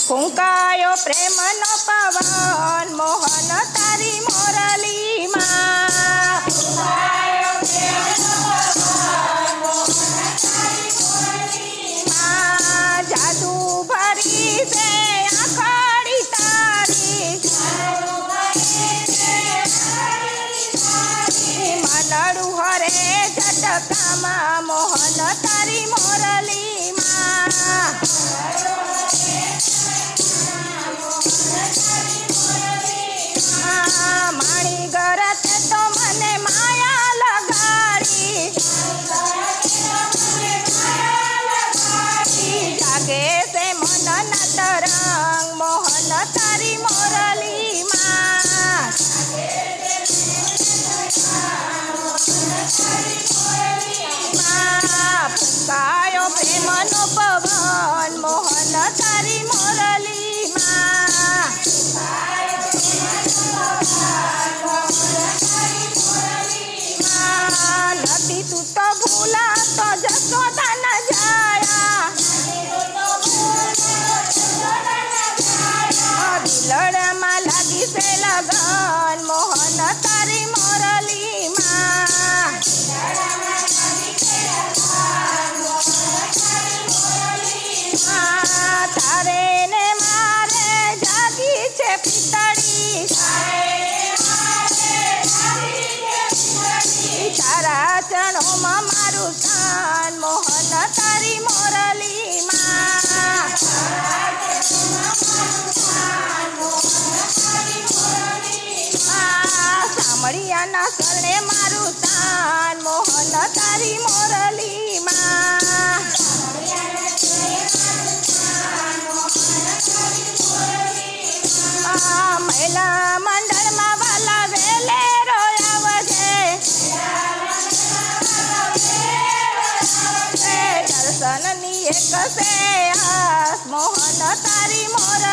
ફૂંકાયો પ્રેમનો પવન મોહન તારી મોરલીમાં. ફૂંકાયો પ્રેમનો પવન મોહન તારી મોરલીમાં. જાદુ ભરી છે આંખડી તારી. મનડું હરે ઝટકામાં મોહન તારી મોરલીમાં. માણી ગરતે તો મને માયા લગાડી. જાગે છે મનના તરંગ મોહન તારી મોરલીમાં. ફૂંકાયો પ્રેમનો પવન મોહન તારી મોરલીમાં. નથી તું તો ભૂલા તો જશોદા ન જાયા. દિલડામાં લાગી છે લગન મોહન તારી મોરલીમાં. તારે ને મારે જાગી છે પિતળી. તારા ચરણોમાં મારું સ્થાન મોહન તારી મોરલીમાં. સામળિયાના શરણે મારું સ્થાન મોહન તારી મોરલીમાં. મહિલા મંડળમાં વાલા વેલે રોયાવજે. દર્શનની એક છે આસ મોહન તારી મોરલીમાં.